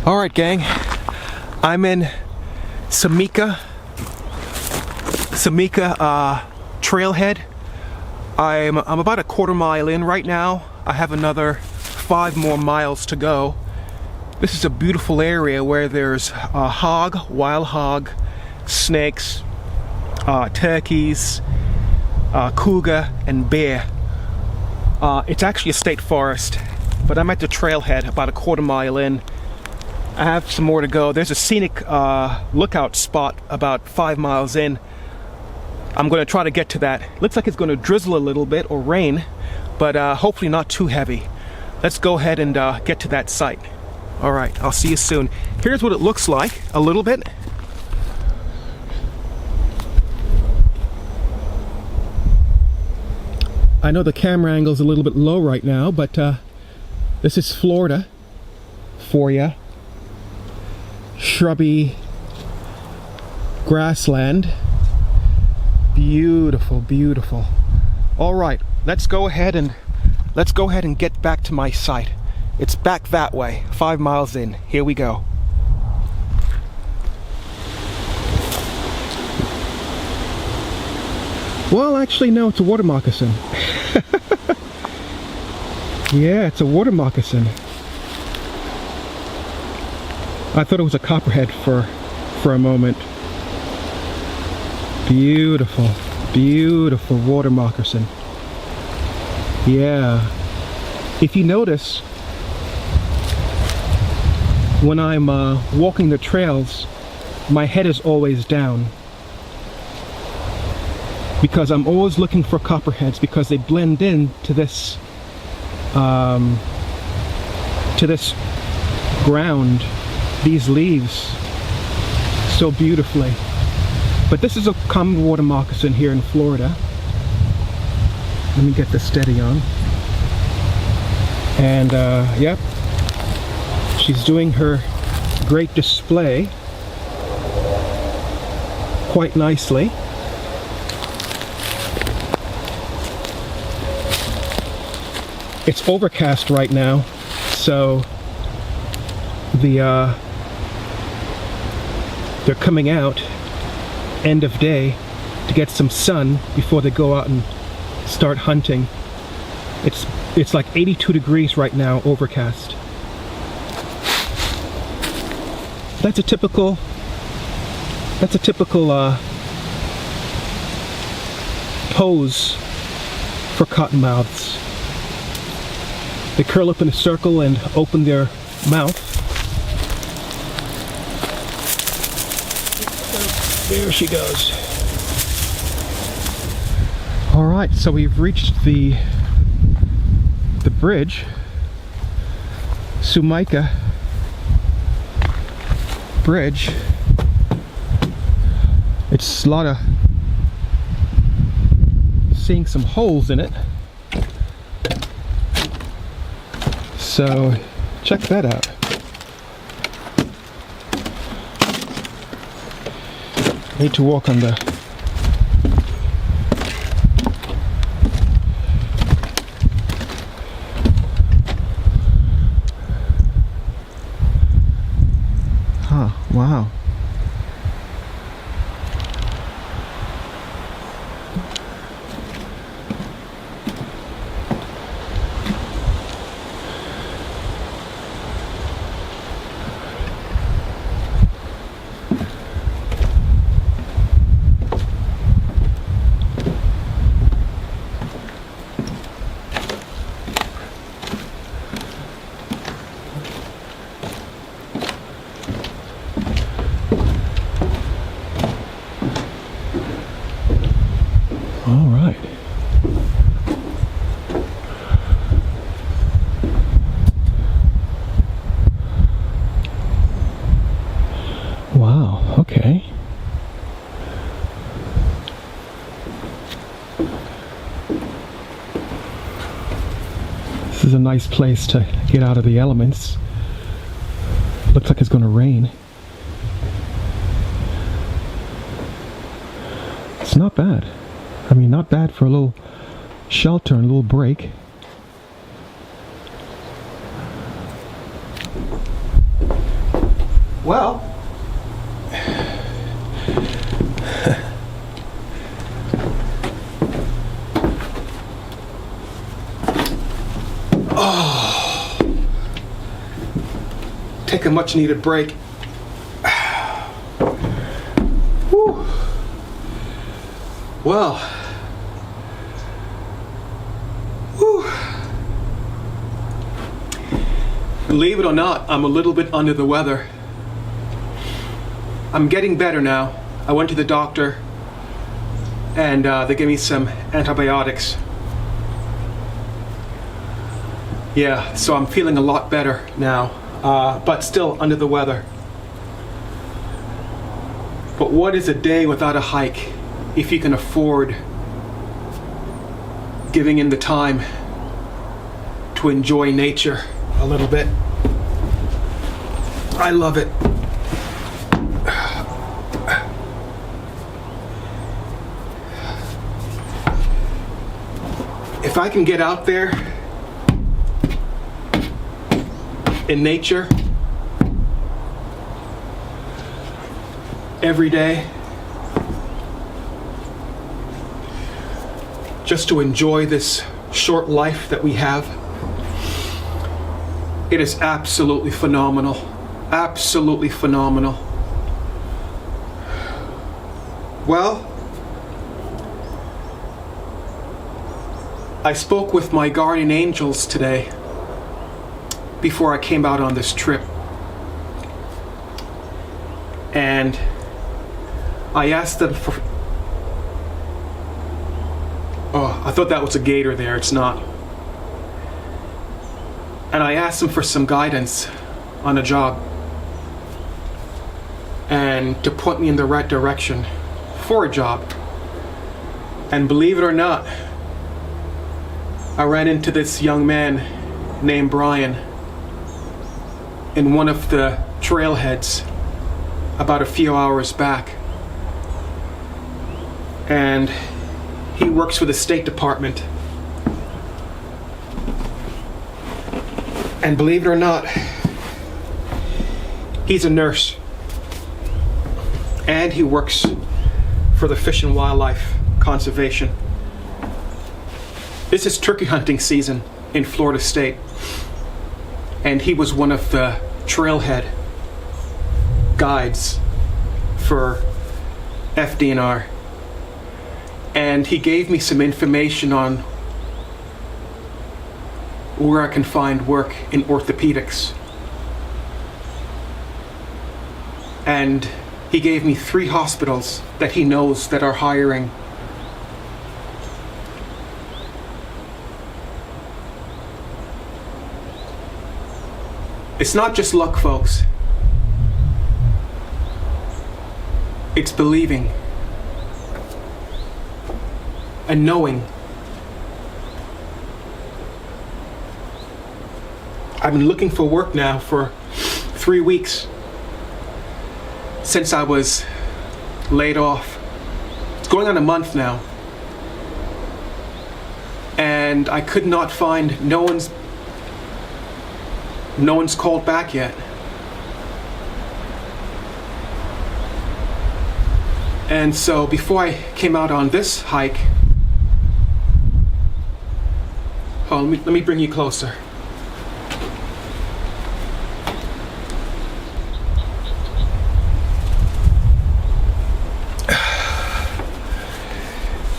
Alright gang, I'm in Sumica trailhead. I'm about a quarter mile in right now. I have another 5 more miles to go. This is a beautiful area where there's wild hog, snakes, turkeys, cougar, and bear. It's actually a state forest, but I'm at the trailhead about a quarter mile in. I have some more to go. There's a scenic lookout spot about 5 miles in. I'm going to try to get to that. Looks like it's going to drizzle a little bit or rain, but hopefully not too heavy. Let's go ahead and get to that site. Alright, I'll see you soon. Here's what it looks like a little bit. I know the camera angle's a little bit low right now, but this is Florida for you. Shrubby grassland. Beautiful, beautiful. All right, let's go ahead and get back to my site. It's back that way, 5 miles in. Here we go. Well, actually, no, it's a water moccasin. Yeah, it's a water moccasin. I thought it was a copperhead for a moment. Beautiful, beautiful water moccasin. Yeah. If you notice, when I'm walking the trails, my head is always down. Because I'm always looking for copperheads because they blend in to this ground, these leaves, so beautifully. But this is a common water moccasin here in Florida. Let me get this steady on. And yep, she's doing her great display quite nicely. It's overcast right now, so they're coming out end of day to get some sun before they go out and start hunting. It's like 82 degrees right now, overcast. That's a typical pose for cottonmouths. They curl up in a circle and open their mouth. There she goes. All right, so we've reached the bridge, Sumica Bridge. It's a lot of seeing some holes in it. So check that out. Need to walk on the wow. All right. Wow, okay. This is a nice place to get out of the elements. Looks like it's going to rain. It's not bad. I mean, not bad for a little shelter and a little break. Well, take a much needed break. Whew. Well, whew. Believe it or not, I'm a little bit under the weather. I'm getting better now. I went to the doctor and they gave me some antibiotics. Yeah, so I'm feeling a lot better now. But still under the weather. But what is a day without a hike if you can afford giving in the time to enjoy nature a little bit? I love it. If I can get out there in nature every day, just to enjoy this short life that we have, it is absolutely phenomenal. Absolutely phenomenal. Well, I spoke with my guardian angels today before I came out on this trip, and I asked them for, oh, I thought that was a gator there, it's not. And I asked them for some guidance on a job and to point me in the right direction for a job. And believe it or not, I ran into this young man named Brian in one of the trailheads about a few hours back. And he works for the State Department. And believe it or not, he's a nurse. And he works for the Fish and Wildlife Conservation. This is turkey hunting season in Florida State. And he was one of the trailhead guides for FDNR. And he gave me some information on where I can find work in orthopedics. And he gave me 3 hospitals that he knows that are hiring. It's not just luck, folks. It's believing and knowing. I've been looking for work now for 3 weeks since I was laid off. It's going on a month now. And I could not find, no one's called back yet. And so before I came out on this hike, let me bring you closer.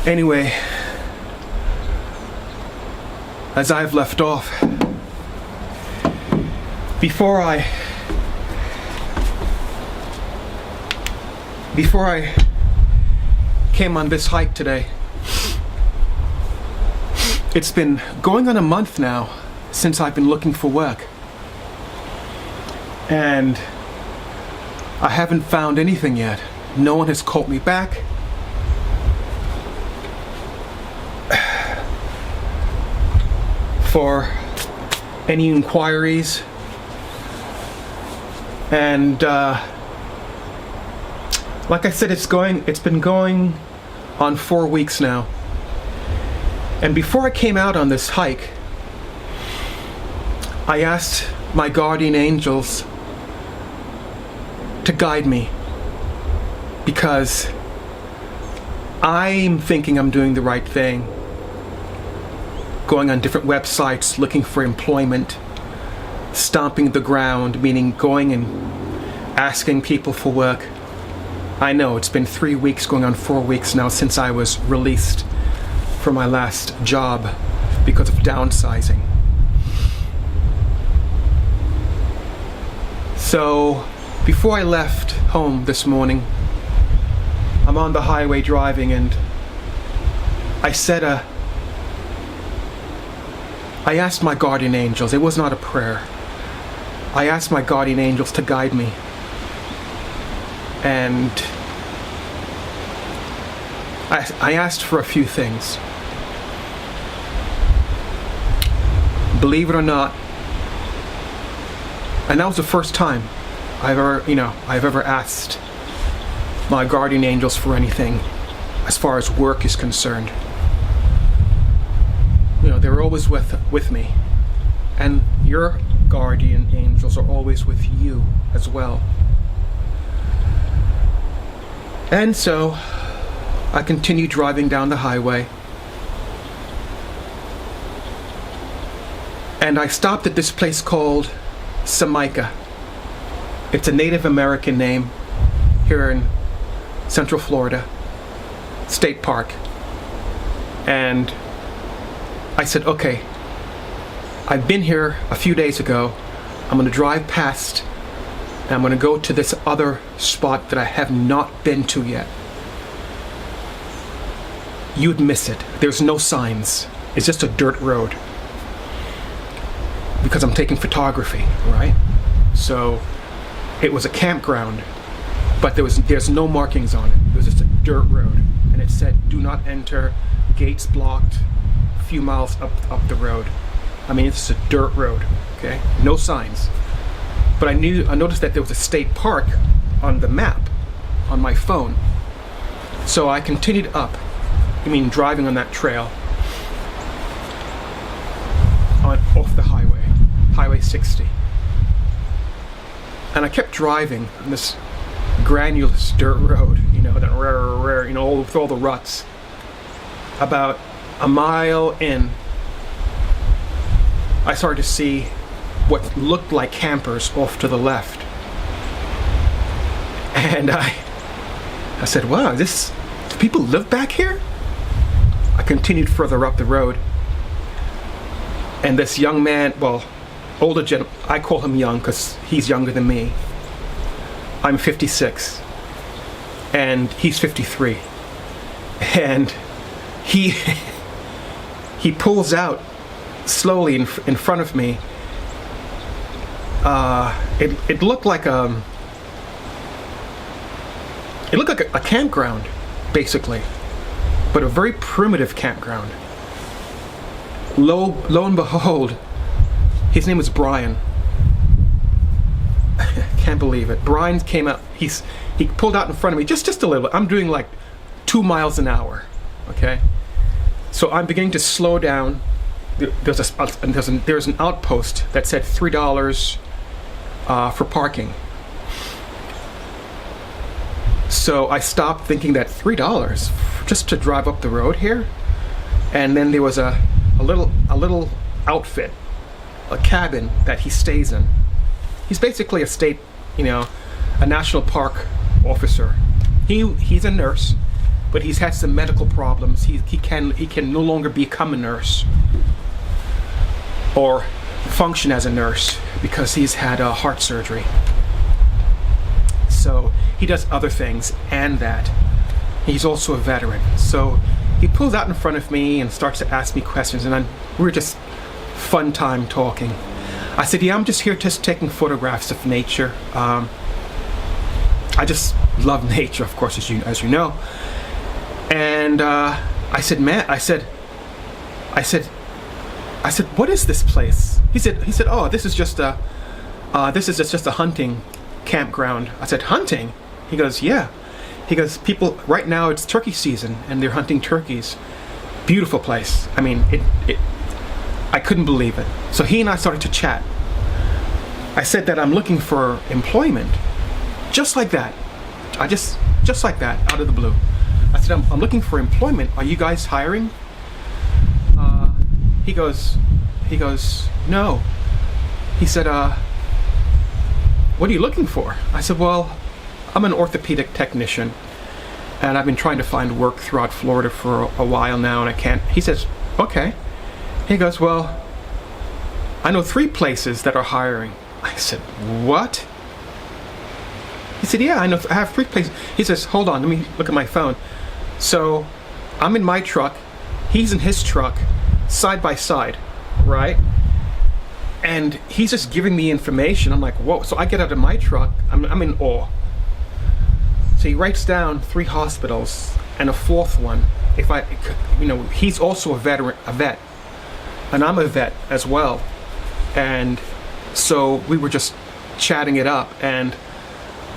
Anyway, as I've left off, before I came on this hike today, it's been going on a month now since I've been looking for work. And I haven't found anything yet. No one has called me back. For any inquiries. And like I said, it's been going on 4 weeks now. And before I came out on this hike, I asked my guardian angels to guide me, because I'm thinking I'm doing the right thing, going on different websites looking for employment, stomping the ground, meaning going and asking people for work. I know it's been 3 weeks, going on 4 weeks now since I was released from my last job because of downsizing. So before I left home this morning, I'm on the highway driving, and I asked my guardian angels. It was not a prayer. I asked my guardian angels to guide me. And I asked for a few things. Believe it or not, and that was the first time I've ever asked my guardian angels for anything as far as work is concerned. They're always with me, and your guardian angels are always with you as well. And so I continued driving down the highway, and I stopped at this place called Sumica. It's a Native American name here in Central Florida State Park. And I said, okay, I've been here a few days ago. I'm going to drive past, and I'm going to go to this other spot that I have not been to yet. You'd miss it. There's no signs. It's just a dirt road, because I'm taking photography, right? So it was a campground, but there's no markings on it. It was just a dirt road, and it said, do not enter, gates blocked, a few miles up the road. I mean, it's a dirt road, okay? No signs. But I noticed that there was a state park on the map on my phone. So I continued up, driving on that trail, off the Highway 60. And I kept driving on this granulous dirt road, with all the ruts. About a mile in, I started to see what looked like campers off to the left. And I said, wow, do people live back here? I continued further up the road, and this young man, older gentleman, I call him young because he's younger than me. I'm 56, and he's 53. And he pulls out slowly in front of me. It looked like a campground, basically, but a very primitive campground. Lo and behold, his name was Brian. Can't believe it. Brian came out. He pulled out in front of me just a little bit. I'm doing like 2 miles an hour. Okay, so I'm beginning to slow down. There's an outpost that said $3 for parking. So I stopped, thinking that $3 just to drive up the road here. And then there was a little outfit, a cabin that he stays in. He's basically a state, a national park officer. He's a nurse, but he's had some medical problems. He can no longer become a nurse or function as a nurse because he's had a heart surgery. So he does other things and that. He's also a veteran. So he pulls out in front of me and starts to ask me questions, and we're just fun time talking. I said, yeah, I'm just here just taking photographs of nature. I just love nature, of course, as you know. And I said, what is this place? He said, oh, this is just a hunting campground. I said, hunting? He goes, yeah. He goes, people, right now it's turkey season and they're hunting turkeys. Beautiful place. I mean, I couldn't believe it. So he and I started to chat. I said that I'm looking for employment. Just like that. Just like that, out of the blue. I said, I'm looking for employment. Are you guys hiring? He goes, no. He said, what are you looking for? I said, well, I'm an orthopedic technician, and I've been trying to find work throughout Florida for a while now, and I can't. He says, okay. He goes, well, I know 3 places that are hiring. I said, what? He said, yeah, I have 3 places. He says, hold on, let me look at my phone. So I'm in my truck, he's in his truck, side by side, right? And he's just giving me information. I'm like, whoa. So I get out of my truck, I'm in awe. So he writes down 3 hospitals and a 4th one. If I, he's also a vet, and I'm a vet as well. And so we were just chatting it up, and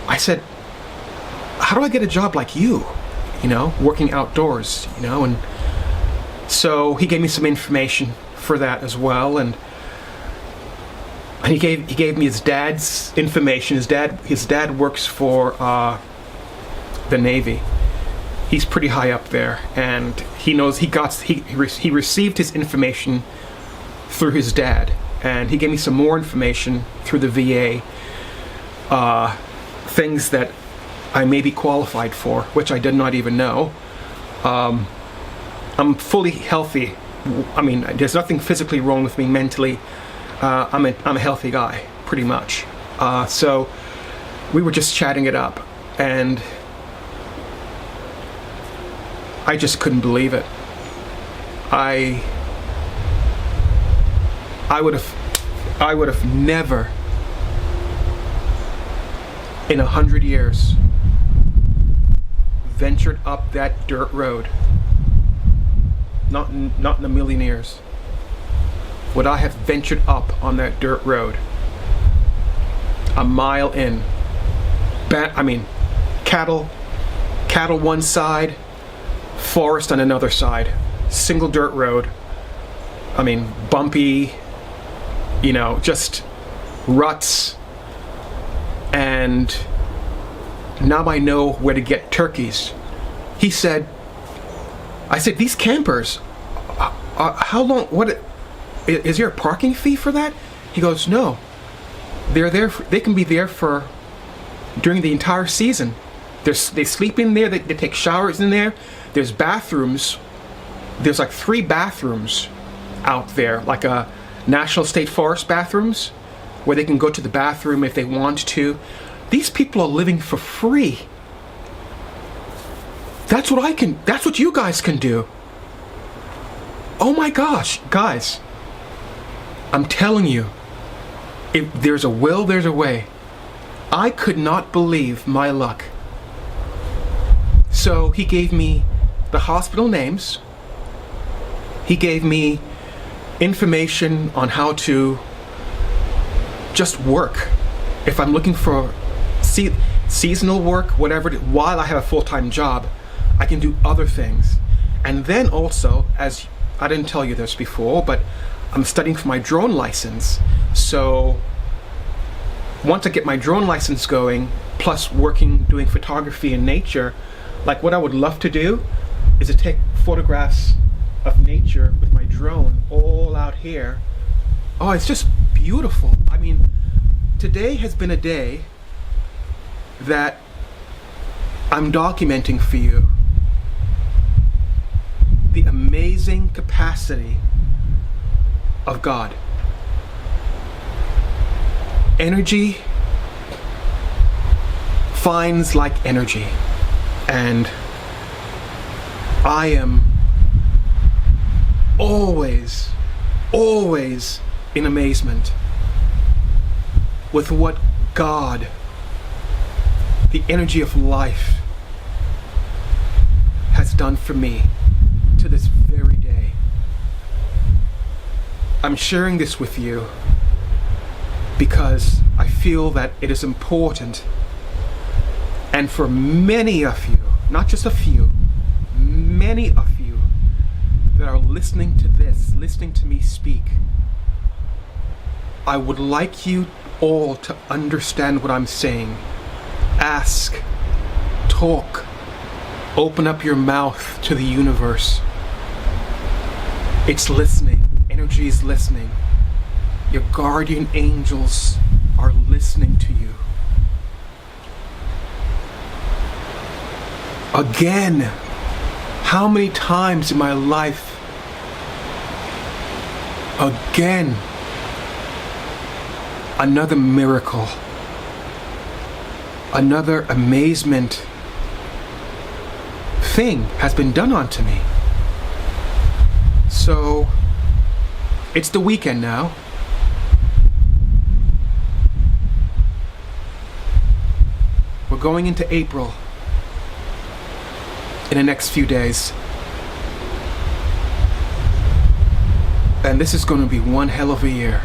I said, how do I get a job like you, working outdoors, and so he gave me some information for that as well, and he gave me his dad's information. His dad works for the Navy. He's pretty high up there, and he knows he received his information through his dad, and he gave me some more information through the VA, things that I may be qualified for, which I did not even know. I'm fully healthy. I mean, there's nothing physically wrong with me mentally. I'm a healthy guy, pretty much. So we were just chatting it up, and I just couldn't believe it. I would have never in 100 years ventured up that dirt road. Not in a million years would I have ventured up on that dirt road. A mile in. Cattle one side, forest on another side. Single dirt road. Bumpy, just ruts. And now I know where to get turkeys. I said, these campers, how long, is there a parking fee for that? He goes, no. They're there, they can be there during the entire season. They sleep in there, they take showers in there. There's bathrooms. There's like 3 bathrooms out there, like a National State Forest bathrooms, where they can go to the bathroom if they want to. These people are living for free. That's what you guys can do. Oh my gosh, guys. I'm telling you, if there's a will, there's a way. I could not believe my luck. So he gave me the hospital names. He gave me information on how to just work. If I'm looking for seasonal work, whatever, while I have a full-time job, I can do other things. And then also, as I didn't tell you this before, but I'm studying for my drone license. So once I get my drone license going, plus doing photography in nature, like what I would love to do is to take photographs of nature with my drone all out here. Oh, it's just beautiful. Today has been a day that I'm documenting for you the amazing capacity of God. Energy finds like energy, and I am always in amazement with what God, the energy of life, has done for me to this very day. I'm sharing this with you because I feel that it is important, and for many of you, not just a few, many of you that are listening to this, listening to me speak, I would like you all to understand what I'm saying ask, talk, open up your mouth to the universe. It's listening. Energy is listening. Your guardian angels are listening to you. Again, how many times in my life, again, another miracle, another amazement thing has been done unto me. So, it's the weekend now. We're going into April in the next few days. And this is going to be one hell of a year.